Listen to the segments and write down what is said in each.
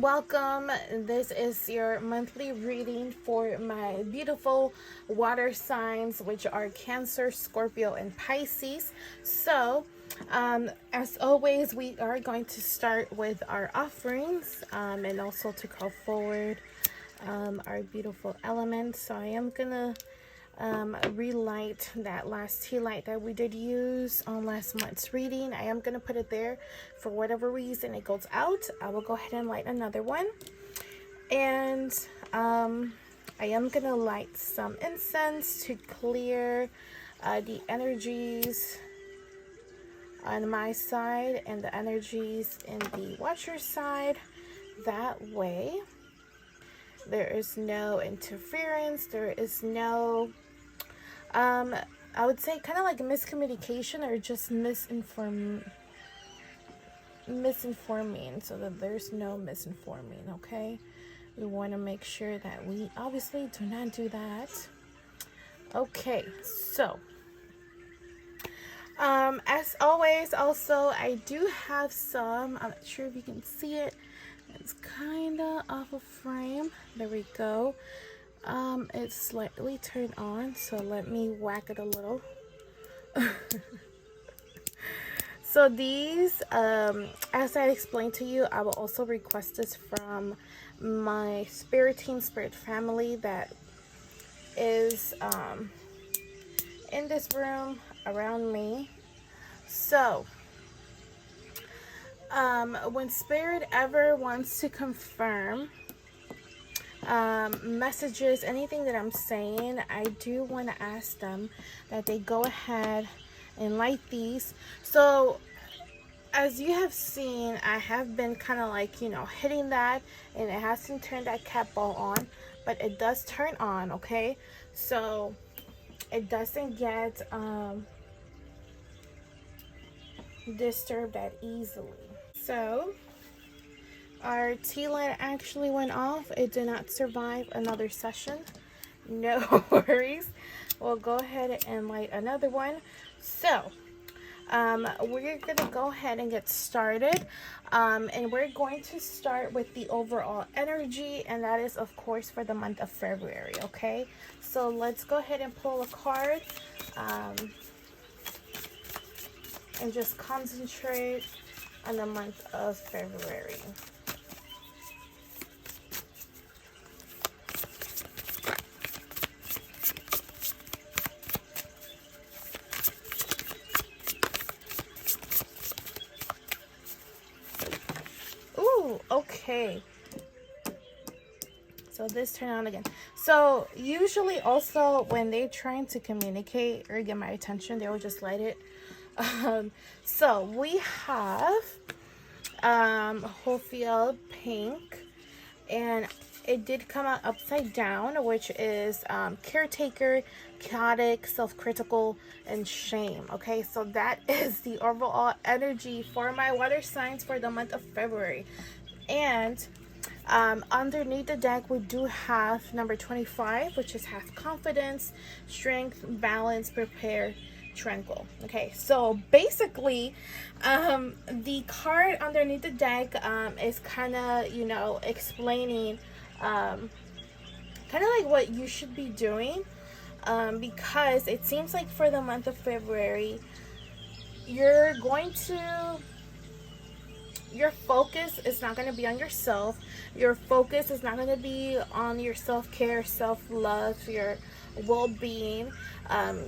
Welcome. This is your monthly reading for my beautiful water signs, which are Cancer, Scorpio, and Pisces. So, as always, we are going to start with our offerings and also to call forward our beautiful elements. So I am gonna relight that last tea light that we did use on last month's reading. I am gonna put it there. For whatever reason it goes out, I will go ahead and light another one. And I am gonna light some incense to clear the energies on my side and the energies in the watcher's side. That way there is no interference, there is no I would say kind of like miscommunication or just misinforming, so that there's no misinforming. Okay, we want to make sure that we obviously do not do that. Okay, so as always, also I do have some, I'm not sure if you can see it, it's kind of off of frame. There we go. It's slightly turned on, so let me whack it a little. So these, as I explained to you, I will also request this from my spirit team, spirit family that is in this room around me. So when spirit ever wants to confirm messages, anything that I'm saying, I do want to ask them that they go ahead and light these. So as you have seen, I have been kind of like, you know, hitting that, and it hasn't turned that cat ball on, but it does turn on. Okay, so it doesn't get disturbed that easily. So our tea light actually went off. It did not survive another session. No worries. We'll go ahead and light another one. So we're gonna go ahead and get started, and we're going to start with the overall energy, and that is of course for the month of February. Okay, so let's go ahead and pull a card and just concentrate on the month of February. Ooh, okay. So this turned on again. So usually also when they're trying to communicate or get my attention, they will just light it. So we have Wholefield Pink, and it did come out upside down, which is caretaker, chaotic, self-critical, and shame. Okay, so that is the overall energy for my water signs for the month of February. And underneath the deck we do have number 25, which is have confidence, strength, balance, prepare, tranquil. Okay, so basically the card underneath the deck is kind of, you know, explaining kind of like what you should be doing, because it seems like for the month of February your focus is not going to be on yourself. Your focus is not going to be on your self-care, self-love, your well-being.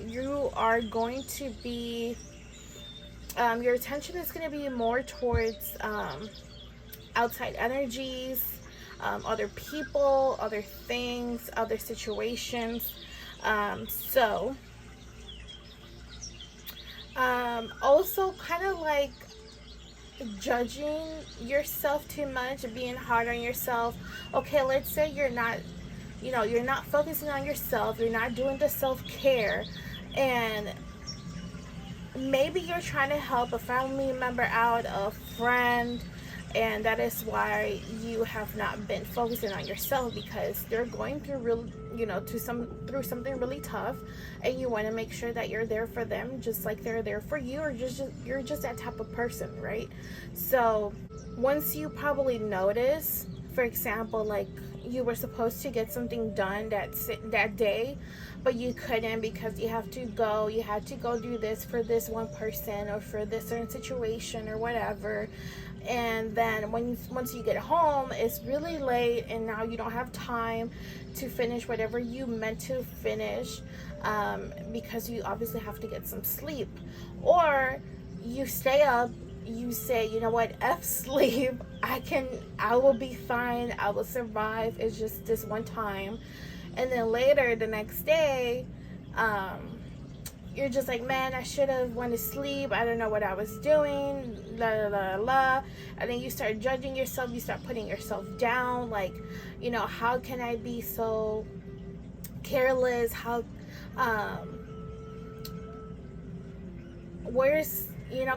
You are going to be your attention is going to be more towards outside energies, other people, other things, other situations. Also kind of like judging yourself too much, being hard on yourself. Okay, let's say you're not, you know, you're not focusing on yourself, you're not doing the self-care, and maybe you're trying to help a family member out, a friend, And that is why you have not been focusing on yourself, because they're going through through something really tough, and you want to make sure that you're there for them just like they're there for you, or just you're just that type of person, right? So once you probably notice, for example, like you were supposed to get something done that day, but you couldn't because you had to go do this for this one person or for this certain situation or whatever. And then once you get home, it's really late, and now you don't have time to finish whatever you meant to finish, because you obviously have to get some sleep. Or you stay up, you say, you know what, F sleep, I will be fine, I will survive, it's just this one time. And then later the next day, you're just like, man, I should have went to sleep, I don't know what I was doing, la la la la. And then you start judging yourself, you start putting yourself down, like, how can I be so careless? How where's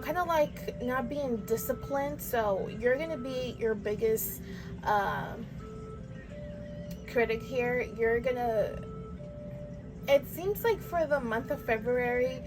kind of like not being disciplined. So you're gonna be your biggest critic here. It seems like for the month of February,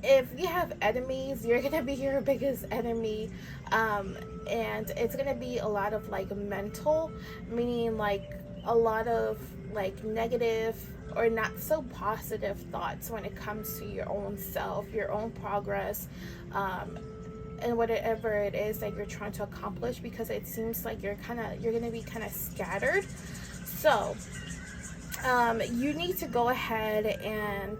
if you have enemies, you're gonna be your biggest enemy. And it's gonna be a lot of like mental, meaning like a lot of like negative or not so positive thoughts when it comes to your own self, your own progress, and whatever it is that you're trying to accomplish, because it seems like you're gonna be kind of scattered. So you need to go ahead and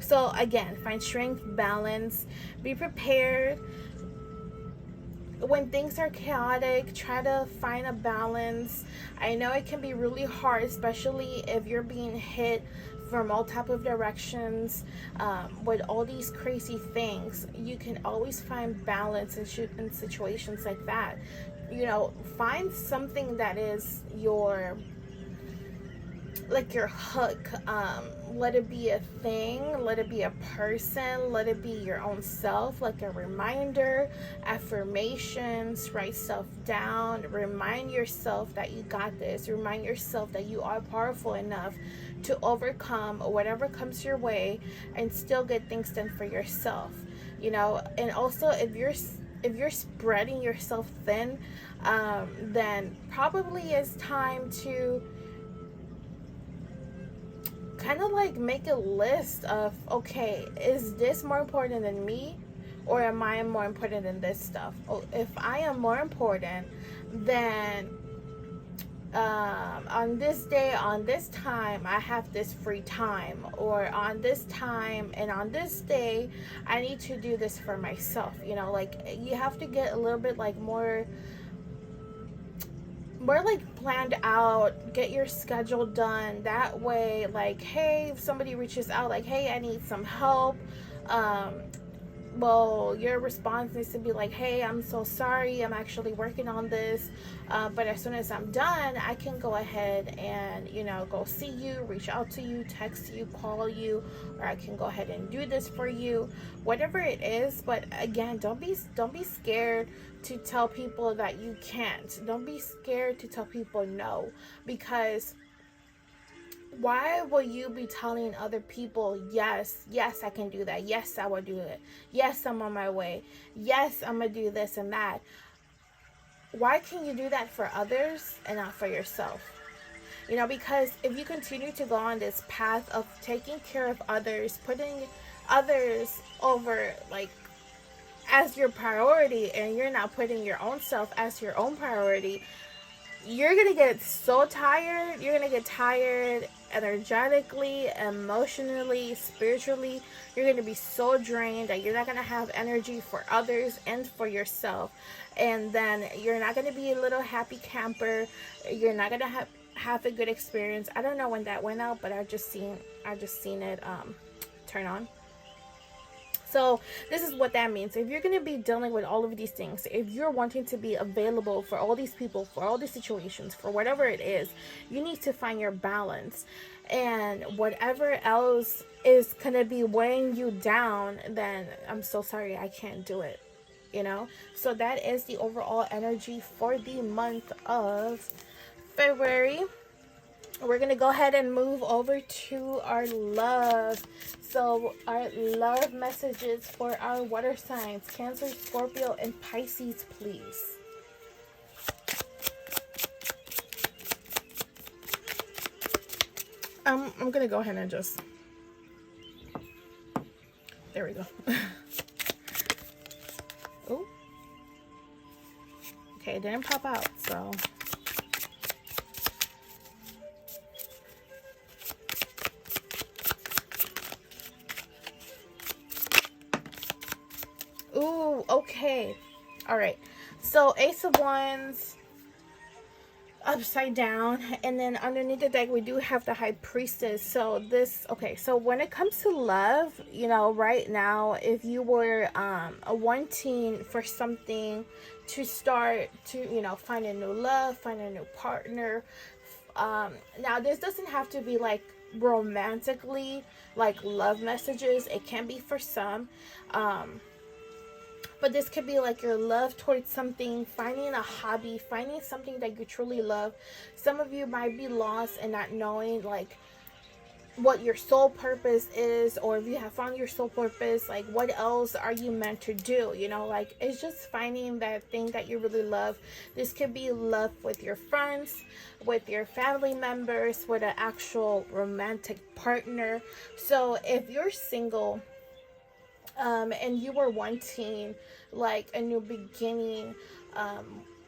so again, find strength, balance, be prepared. When things are chaotic, try to find a balance. I know it can be really hard, especially if you're being hit from all type of directions, with all these crazy things. You can always find balance in situations like that. Find something that is your hook. Let it be a thing, let it be a person, let it be your own self, like a reminder, affirmations, write stuff down, remind yourself that you got this, remind yourself that you are powerful enough to overcome whatever comes your way and still get things done for yourself. And also, if you're spreading yourself thin, then probably it's time to kind of like make a list of, okay, is this more important than me, or am I more important than this stuff? If I am more important, then on this day, on this time, I have this free time, or on this time and on this day, I need to do this for myself. Like you have to get a little bit like more like planned out, get your schedule done. That way, like, hey, if somebody reaches out like, hey, I need some help, well, your response needs to be like, hey, I'm so sorry, I'm actually working on this, but as soon as I'm done, I can go ahead and go see you, reach out to you, text you, call you, or I can go ahead and do this for you, whatever it is. But again, don't be scared to tell people that you can't. Don't be scared to tell people no, because why will you be telling other people, yes, I can do that, yes, I will do it, yes, I'm on my way, yes, I'm gonna do this and that? Why can you do that for others and not for yourself? Because if you continue to go on this path of taking care of others, putting others over like as your priority, and you're not putting your own self as your own priority, you're gonna get so tired. You're gonna get tired energetically, emotionally, spiritually. You're gonna be so drained that you're not gonna have energy for others and for yourself. And then you're not gonna be a little happy camper. You're not gonna have a good experience. I don't know when that went out, but I just seen it turn on. So this is what that means. If you're going to be dealing with all of these things, if you're wanting to be available for all these people, for all these situations, for whatever it is, you need to find your balance. And whatever else is going to be weighing you down, then I'm so sorry, I can't do it. you know. So that is the overall energy for the month of February. We're gonna go ahead and move over to our love. So our love messages for our water signs, Cancer, Scorpio, and Pisces, please. I'm gonna go ahead and just, there we go. Oh, okay, it didn't pop out, so ooh, okay. All right. So Ace of Wands upside down, and then underneath the deck we do have the High Priestess. So this, okay, so when it comes to love, you know, right now, if you were wanting for something to start to, you know, find a new love, find a new partner, now this doesn't have to be like romantically, like love messages. It can be for some, but this could be like your love towards something, finding a hobby, finding something that you truly love. Some of you might be lost and not knowing like what your soul purpose is, or if you have found your soul purpose, like what else are you meant to do, you know, like it's just finding that thing that you really love. This could be love with your friends, with your family members, with an actual romantic partner. So if you're single, and you were wanting like a new beginning,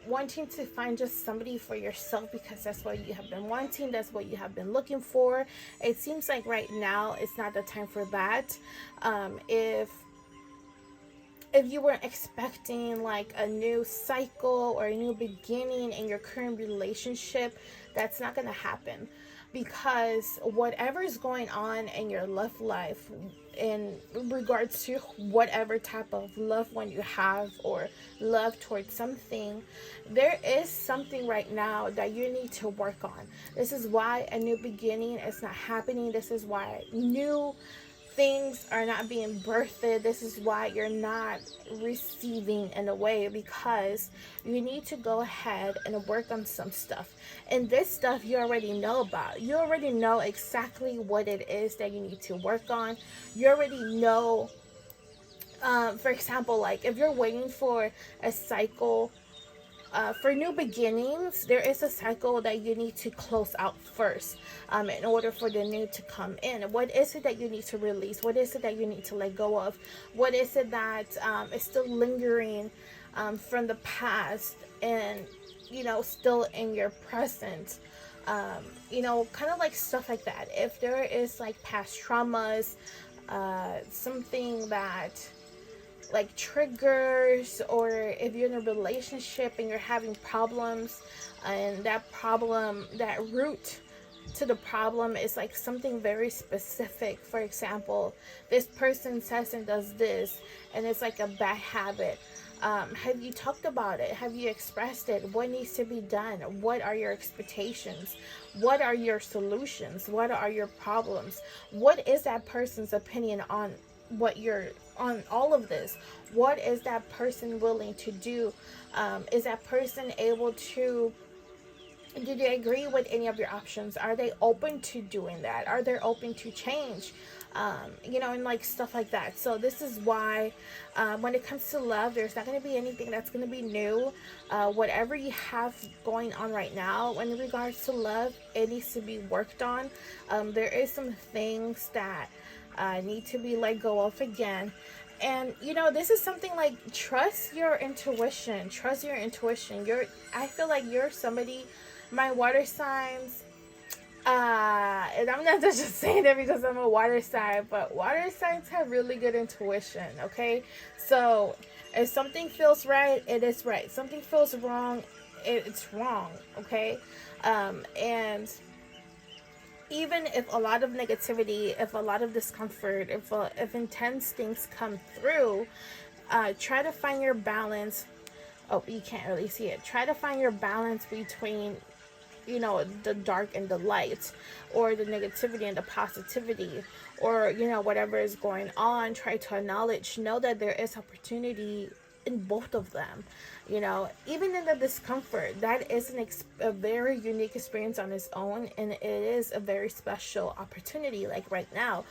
wanting to find just somebody for yourself, because that's what you have been wanting, that's what you have been looking for, it seems like right now it's not the time for that. If you weren't expecting like a new cycle or a new beginning in your current relationship, that's not going to happen, because whatever is going on in your love life in regards to whatever type of loved one you have or love towards something, there is something right now that you need to work on. This is why a new beginning is not happening. This is why new things are not being birthed. This is why you're not receiving in a way, because you need to go ahead and work on some stuff. And this stuff you already know about. You already know exactly what it is that you need to work on. You already know, for example, like if you're waiting for a cycle, for new beginnings, there is a cycle that you need to close out first, in order for the new to come in. What is it that you need to release? What is it that you need to let go of? What is it that is still lingering from the past and, you know, still in your present? You know, kind of like stuff like that. If there is like past traumas, something that like triggers, or if you're in a relationship and you're having problems, and that problem, that root to the problem is like something very specific. For example, this person says and does this, and it's like a bad habit. Have you talked about it? Have you expressed it? What needs to be done? What are your expectations? What are your solutions? What are your problems? What is that person's opinion on what you're on all of this? What is that person willing to do? Is that person able to, do they agree with any of your options? Are they open to doing that? Are they open to change? You know, and like stuff like that. So this is why when it comes to love, there's not going to be anything that's going to be new. Whatever you have going on right now in regards to love, it needs to be worked on. There is some things that need to be let go of again. And you know, this is something like, trust your intuition. Trust your intuition. I feel like you're somebody, my water signs, and I'm not just saying that because I'm a water sign, but water signs have really good intuition, okay? So if something feels right, it is right. Something feels wrong, it's wrong, okay? And even if a lot of negativity, if a lot of discomfort, if intense things come through, try to find your balance. Oh, you can't really see it. Try to find your balance between, you know, the dark and the light, or the negativity and the positivity, or, you know, whatever is going on. Try to acknowledge, know that there is opportunity in both of them. You know, even in the discomfort, that is a very unique experience on its own, and it is a very special opportunity. Like right now,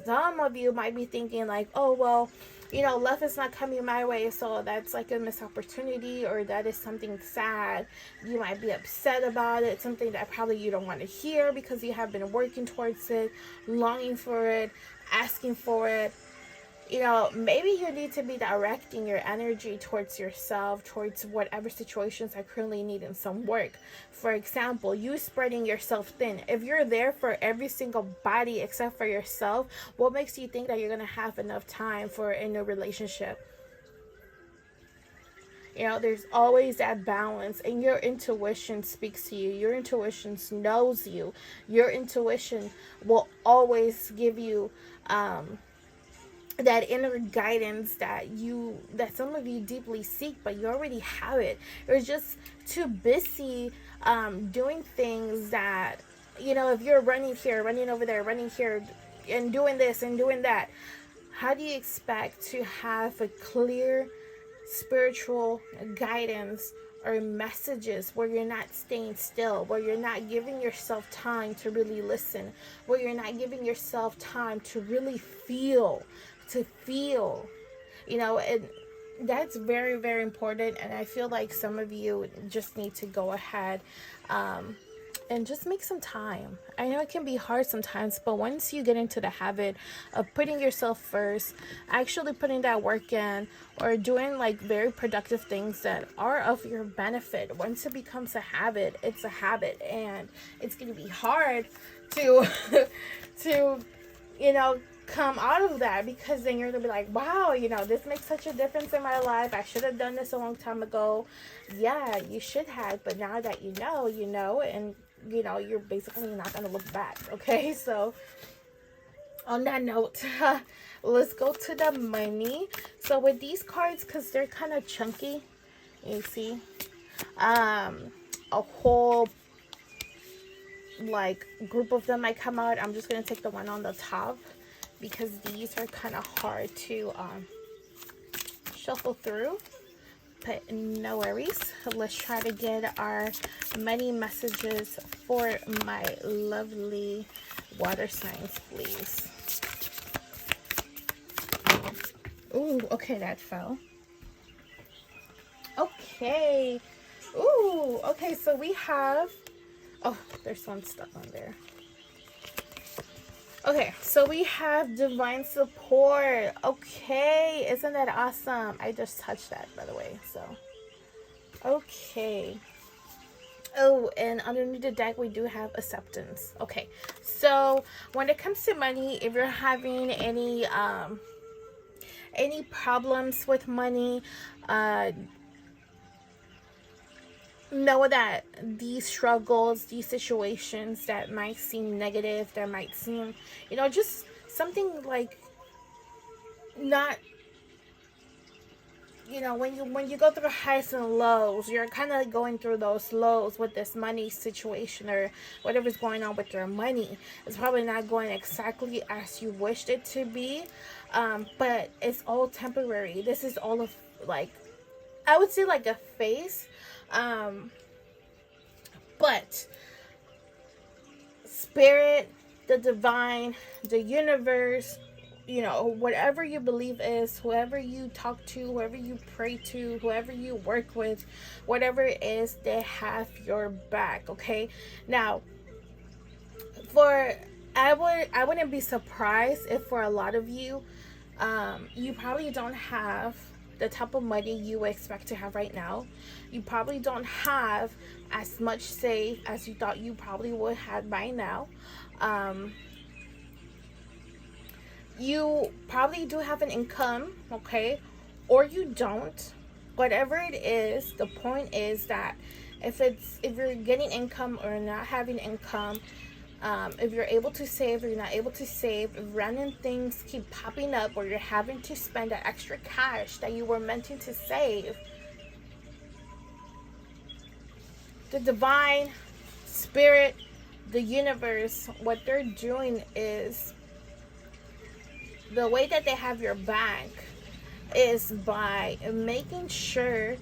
some of you might be thinking like, oh well, you know, love is not coming my way, so that's like a missed opportunity, or that is something sad. You might be upset about it, something that probably you don't want to hear because you have been working towards it, longing for it, asking for it. You know, maybe you need to be directing your energy towards yourself, towards whatever situations are currently needing some work. For example, you spreading yourself thin. If you're there for every single body except for yourself, what makes you think that you're going to have enough time for a new relationship? You know, there's always that balance, and your intuition speaks to you. Your intuition knows you. Your intuition will always give you, that inner guidance that some of you deeply seek, but you already have it. You're just too busy doing things that, you know, if you're running here, running over there, running here, and doing this and doing that, how do you expect to have a clear spiritual guidance or messages where you're not staying still, where you're not giving yourself time to really listen, where you're not giving yourself time to really feel, you know? And that's very, very important. And I feel like some of you just need to go ahead and just make some time. I know it can be hard sometimes, but once you get into the habit of putting yourself first, actually putting that work in, or doing like very productive things that are of your benefit, once it becomes a habit, it's a habit. And it's going to be hard to to, you know, come out of that, because then you're gonna be like, wow, you know, this makes such a difference in my life. I should have done this a long time ago. Yeah, you should have, but now that you know, and you know, you're basically not gonna look back. Okay, so on that note, let's go to the money. So with these cards, because they're kind of chunky, you see, a whole like group of them might come out. I'm just gonna take the one on the top, because these are kind of hard to shuffle through, but no worries. Let's try to get our money messages for my lovely water signs, please. Ooh, okay, that fell. Okay. Ooh, okay, so we have, oh, there's one stuck on there. Okay, so we have divine support. Okay, isn't that awesome? I just touched that, by the way, so. Okay. Oh, and underneath the deck, we do have acceptance. Okay, so when it comes to money, if you're having any problems with money, know that these struggles, these situations that might seem negative, that might seem, you know, just something like not, you know, when you go through highs and lows, you're kind of going through those lows with this money situation, or whatever's going on with your money. It's probably not going exactly as you wished it to be, but it's all temporary. This is all of, like, I would say like a phase. But spirit, the divine, the universe, you know, whatever you believe is, whoever you talk to, whoever you pray to, whoever you work with, whatever it is, they have your back. Okay, now I wouldn't be surprised if for a lot of you, you probably don't have the type of money you expect to have right now. You probably don't have as much saved as you thought you probably would have by now. You probably do have an income, okay, or you don't. Whatever it is, the point is that if you're getting income or not having income, if you're able to save or you're not able to save, if random things keep popping up where you're having to spend that extra cash that you were meant to save, the divine spirit, the universe, what they're doing is, the way that they have your back is by making sure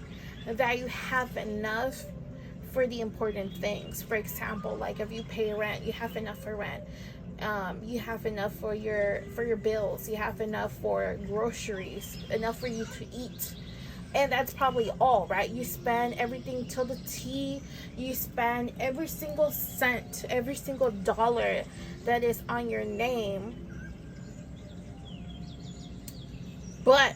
that you have enough for the important things. For example, like if you pay rent, you have enough for rent. You have enough for your bills. You have enough for groceries, enough for you to eat. And that's probably all, right? You spend everything till the T. You spend every single cent, every single dollar that is on your name. But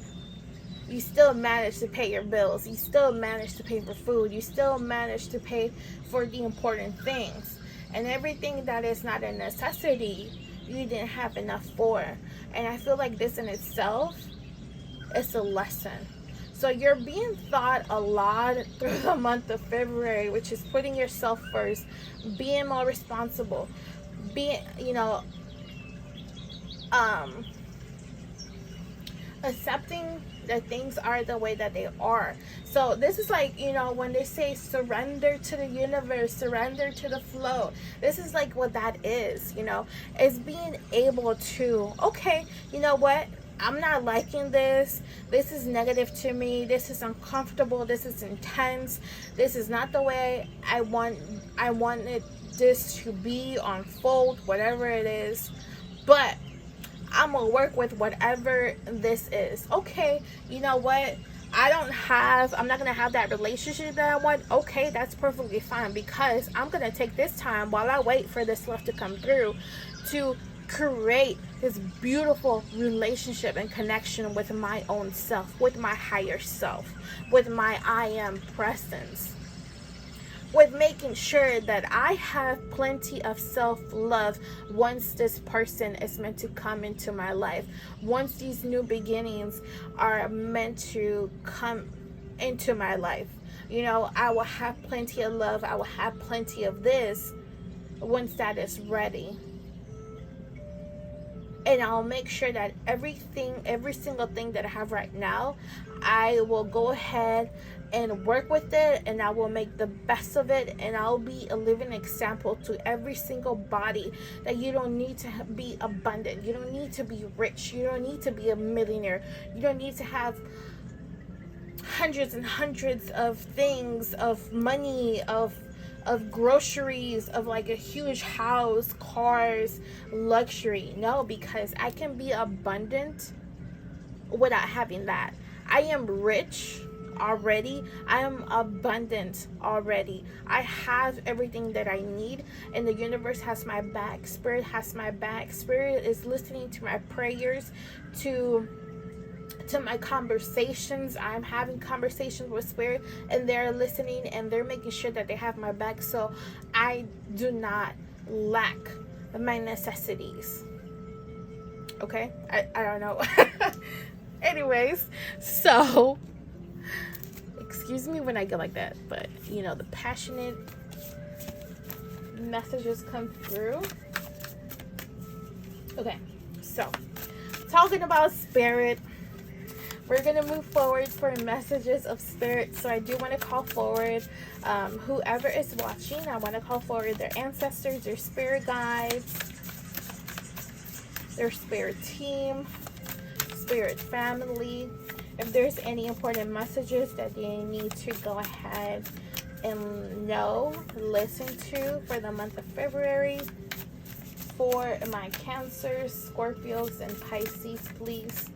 you still manage to pay your bills. You still manage to pay for food. You still manage to pay for the important things. And everything that is not a necessity, you didn't have enough for. And I feel like this in itself is a lesson. So you're being taught a lot through the month of February, which is putting yourself first, being more responsible, being, accepting that things are the way that they are. So this is like, when they say surrender to the universe, surrender to the flow, this is like what that is. It's being able to, okay, you know what, I'm not liking this. This is negative to me. This is uncomfortable. This is intense. This is not the way I wanted this to be, unfold, whatever it is. But I'm gonna work with whatever this is. Okay, you know what? I'm not gonna have that relationship that I want. Okay, that's perfectly fine, because I'm gonna take this time while I wait for this love to come through to create this beautiful relationship and connection with my own self, with my higher self, with my I am presence, with making sure that I have plenty of self-love once this person is meant to come into my life, once these new beginnings are meant to come into my life. I will have plenty of love. I will have plenty of this once that is ready. And I'll make sure that every single thing that I have right now, I will go ahead and work with it, and I will make the best of it, and I'll be a living example to every single body that you don't need to be abundant. You don't need to be rich. You don't need to be a millionaire. You don't need to have hundreds and hundreds of things, of money, of groceries, of like a huge house, cars, luxury. No, because I can be abundant without having that. I am rich already. I am abundant already. I have everything that I need, and the universe has my back. Spirit has my back. Spirit is listening to my prayers, to my conversations. I'm having conversations with Spirit, and they're listening, and they're making sure that they have my back, so I do not lack my necessities. Okay, I don't know. Anyways, so excuse me when I get like that, but the passionate messages come through. Okay, so talking about Spirit, we're going to move forward for messages of Spirit. So I do want to call forward whoever is watching. I want to call forward their ancestors, their spirit guides, their spirit team, spirit family. If there's any important messages that they need to go ahead and listen to for the month of February, for my Cancers, Scorpios, and Pisces, please.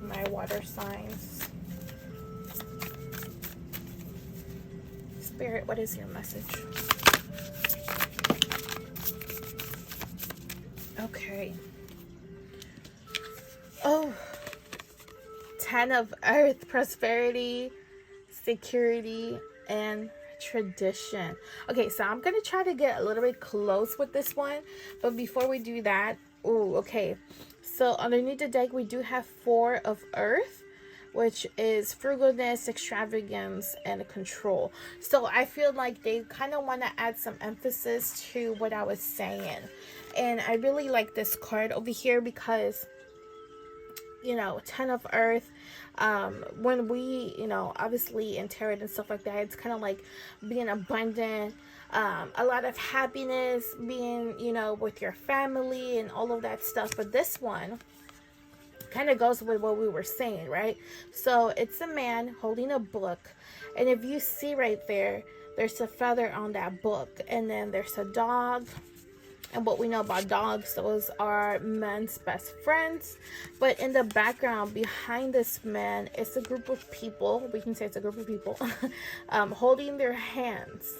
My water signs. Spirit, what is your message? Okay. Oh, 10 of Earth, prosperity, security, and tradition. Okay, so I'm gonna try to get a little bit close with this one, but before we do that, okay, so underneath the deck we do have 4 of Earth, which is frugalness, extravagance, and control. So I feel like they kind of want to add some emphasis to what I was saying, and I really like this card over here because 10 of Earth, when we obviously in tarot and stuff like that, it's kind of like being abundant, a lot of happiness, being with your family and all of that stuff. But this one kind of goes with what we were saying, right? So it's a man holding a book, and if you see right there, there's a feather on that book, and then there's a dog. And what we know about dogs, those are men's best friends. But in the background behind this man is a group of people, we can say it's a group of people, holding their hands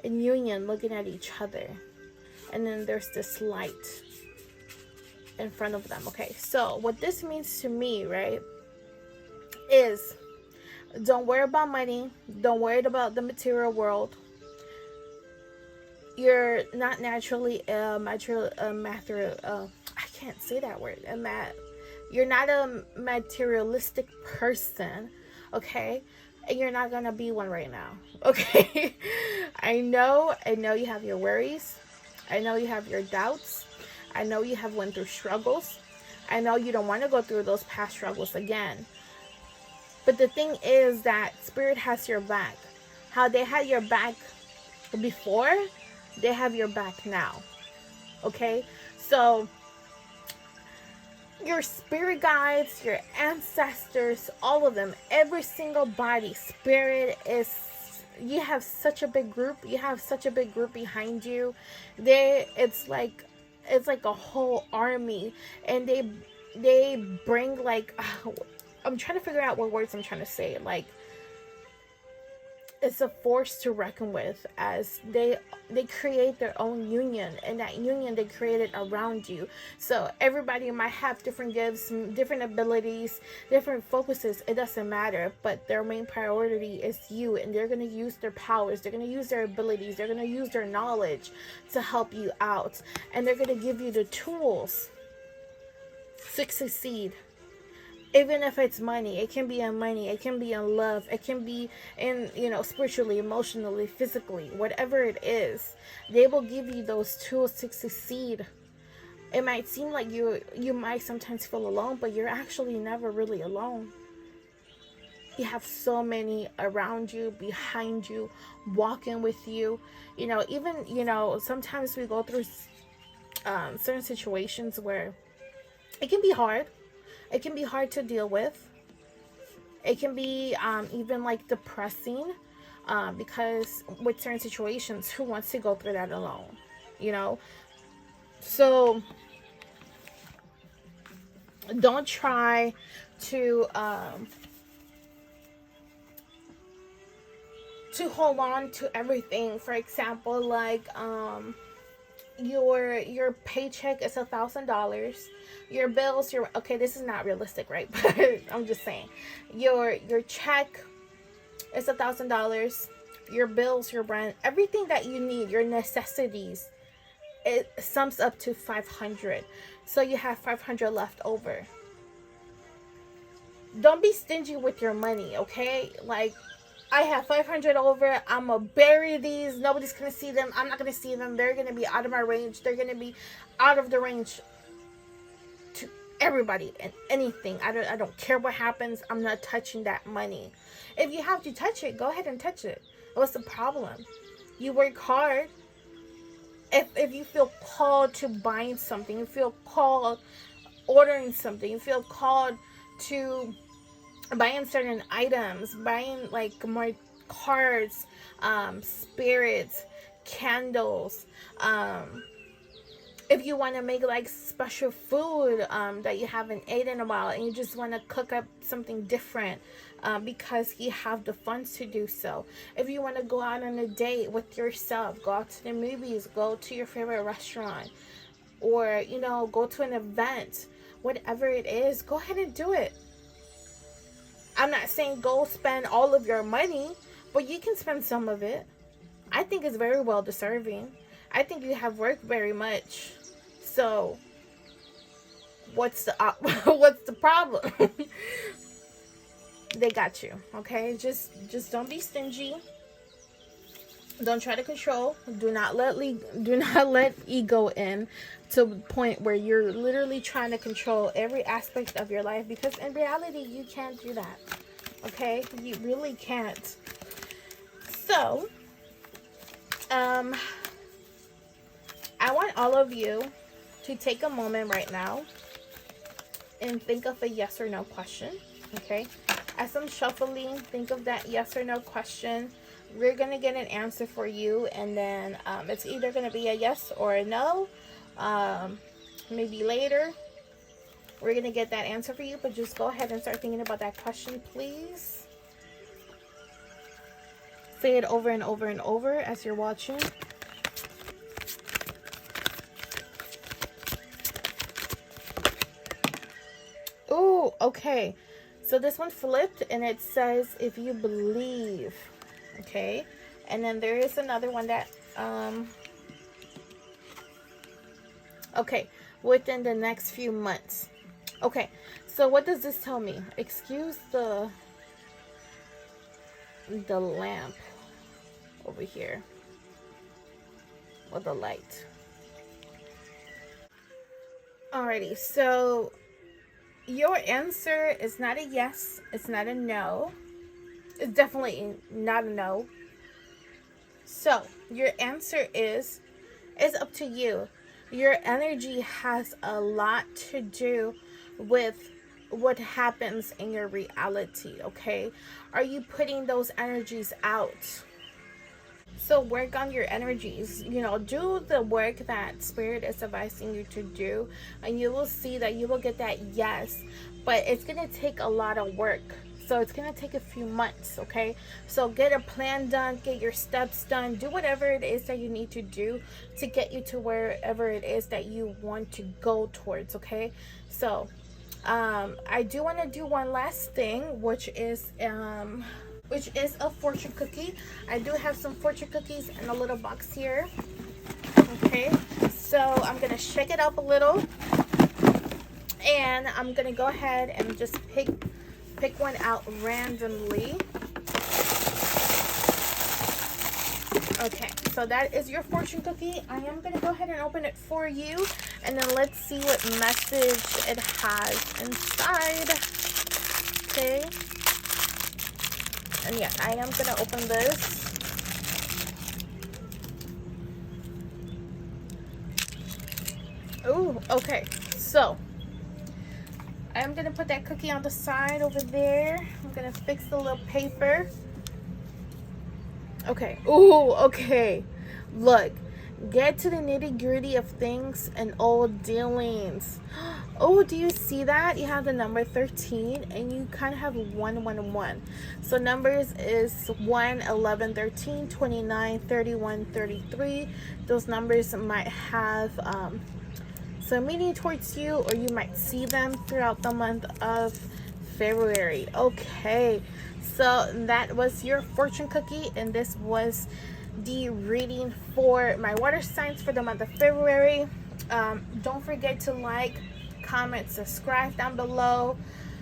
in union, looking at each other. And then there's this light in front of them. Okay, so what this means to me, right, is don't worry about money. Don't worry about the material world. You're not naturally I can't say that word. You're not a materialistic person, okay? And you're not gonna be one right now, okay? I know you have your worries. I know you have your doubts. I know you have went through struggles. I know you don't want to go through those past struggles again. But the thing is that Spirit has your back. How they had your back before, they have your back now. Okay? So your spirit guides, your ancestors, all of them, every single body, spirit is, you have such a big group. You have such a big group behind you. It's like a whole army, and they bring like I'm trying to figure out what words I'm trying to say. Like, it's a force to reckon with, as they create their own union, and that union they created around you. So everybody might have different gifts, different abilities, different focuses. It doesn't matter, but their main priority is you, and they're going to use their powers, they're going to use their abilities, they're going to use their knowledge to help you out, and they're going to give you the tools to succeed. Even if it's money, it can be in money, it can be in love, it can be in, spiritually, emotionally, physically, whatever it is. They will give you those tools to succeed. It might seem like you might sometimes feel alone, but you're actually never really alone. You have so many around you, behind you, walking with you. Sometimes we go through certain situations where it can be hard. It can be hard to deal with. It can be even like depressing, because with certain situations, who wants to go through that alone? So don't try to hold on to everything. For example, like your paycheck is $1,000. Your bills, okay, this is not realistic, right? But I'm just saying, your check is $1,000. Your bills, your rent, everything that you need, your necessities, it sums up to $500. So you have $500 left over. Don't be stingy with your money, okay? Like, I have $500 over. I'm gonna bury these. Nobody's gonna see them. I'm not gonna see them. They're gonna be out of my range. They're gonna be out of the range to everybody and anything. I don't care what happens. I'm not touching that money. If you have to touch it, go ahead and touch it. What's the problem? You work hard. If you feel called to buying something, you feel called ordering something, you feel called to buying certain items, buying like more cards, spirits, candles, if you want to make like special food that you haven't eaten in a while, and you just want to cook up something different because you have the funds to do so. If you want to go out on a date with yourself, go out to the movies, go to your favorite restaurant, or go to an event, whatever it is, go ahead and do it. I'm not saying go spend all of your money, but you can spend some of it. I think it's very well deserving. I think you have worked very much. So, what's the problem? They got you, okay? Just don't be stingy. Don't try to control. Do not let ego in to the point where you're literally trying to control every aspect of your life, because in reality you can't do that. Okay? You really can't. So, I want all of you to take a moment right now and think of a yes or no question. Okay, as I'm shuffling, think of that yes or no question. We're gonna get an answer for you, and then it's either gonna be a yes or a no. Maybe later we're gonna get that answer for you, but just go ahead and start thinking about that question, please. Say it over and over and over as you're watching. Oh, okay. So this one flipped and it says, if you believe. Okay. And then there is another one that, okay, within the next few months. Okay. So what does this tell me? Excuse the lamp over here, or the light. Alrighty, so your answer is not a yes, it's not a no. It's definitely not a no. So your answer is up to you. Your energy has a lot to do with what happens in your reality, okay? Are you putting those energies out? So work on your energies, you know, do the work that Spirit is advising you to do, and you will see that you will get that yes, but it's going to take a lot of work. So it's going to take a few months, okay? So get a plan done, get your steps done, do whatever it is that you need to do to get you to wherever it is that you want to go towards, okay? So I do want to do one last thing, which is a fortune cookie. I do have some fortune cookies in a little box here. Okay, so I'm gonna shake it up a little, and I'm gonna go ahead and just pick one out randomly. Okay, so that is your fortune cookie. I am gonna go ahead and open it for you, and then let's see what message it has inside. Okay. And yes, I am going to open this. Oh, okay. So, I'm going to put that cookie on the side over there. I'm going to fix the little paper. Okay. Oh, okay. Look. Get to the nitty-gritty of things and old dealings. Oh, do you see that? You have the number 13 and you kind of have 111. So numbers is 1, 11, 13, 29, 31, 33. Those numbers might have some meaning towards you, or you might see them throughout the month of February. Okay, so that was your fortune cookie, and this was the reading for my water signs for the month of February. Don't forget to like, comment, subscribe down below.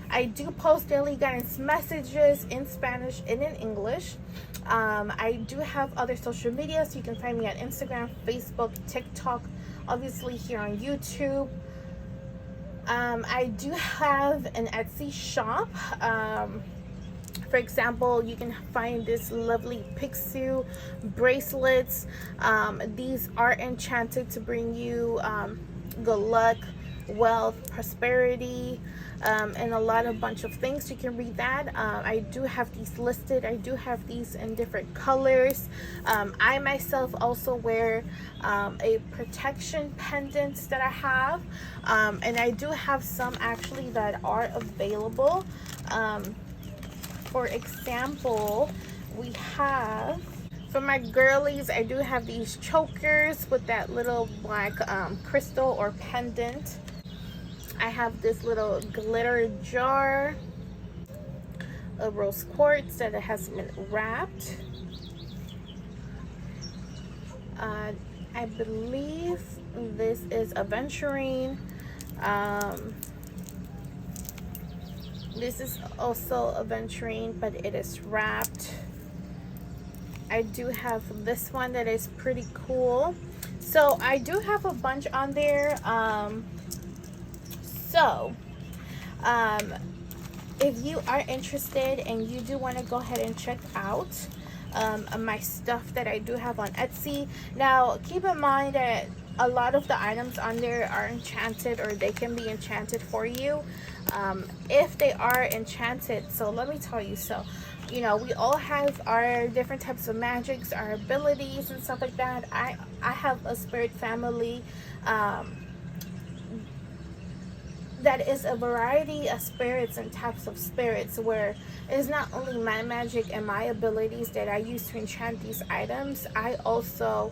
I do post daily guidance messages in Spanish and in English. I do have other social media, so you can find me on Instagram, Facebook, TikTok, obviously here on YouTube. I do have an Etsy shop. For example, you can find this lovely Pixiu bracelets. These are enchanted to bring you good luck, wealth, prosperity, and a bunch of things. You can read that. I do have these listed. I do have these in different colors. I myself also wear a protection pendant that I have, and I do have some actually that are available. For example, we have, for my girlies, I do have these chokers with that little black crystal or pendant. I have this little glitter jar of rose quartz that has been wrapped. I believe this is aventurine. This is also aventurine, but it is wrapped. I do have this one that is pretty cool. So I do have a bunch on there. If you are interested and you do want to go ahead and check out my stuff that I do have on Etsy. Now keep in mind that a lot of the items on there are enchanted, or they can be enchanted for you, if they are enchanted. So let me tell you, so you know, we all have our different types of magics, our abilities and stuff like that. I have a spirit family that is a variety of spirits and types of spirits, where it's not only my magic and my abilities that I use to enchant these items. I also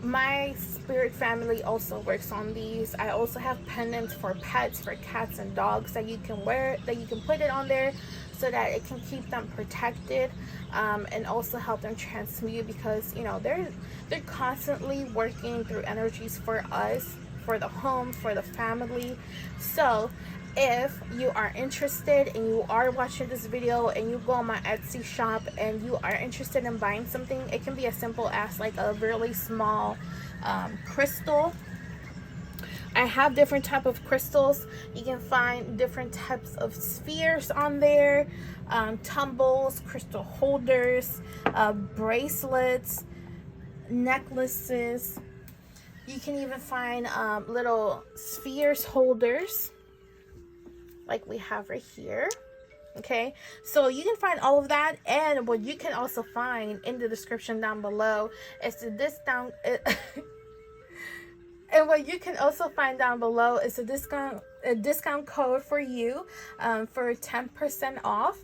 my spirit family also works on these. I also have pendants for pets, for cats and dogs, that you can wear, that you can put it on there so that it can keep them protected, and also help them transmute, because you know they're constantly working through energies for us, for the home, for the family. So if you are interested and you are watching this video and you go on my Etsy shop and you are interested in buying something, it can be as simple as like a really small crystal. I have different type of crystals. You can find different types of spheres on there, tumbles, crystal holders, bracelets, necklaces. You can even find little spheres holders like we have right here. Okay, so you can find all of that, and what you can also find in the description down below is the discount and what you can also find down below is a discount code for you, for 10% off.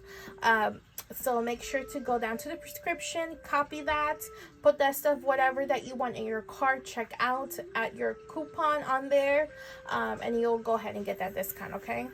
So make sure to go down to the description, copy that, put that stuff, whatever that you want in your cart, check out at your coupon on there, and you'll go ahead and get that discount. Okay.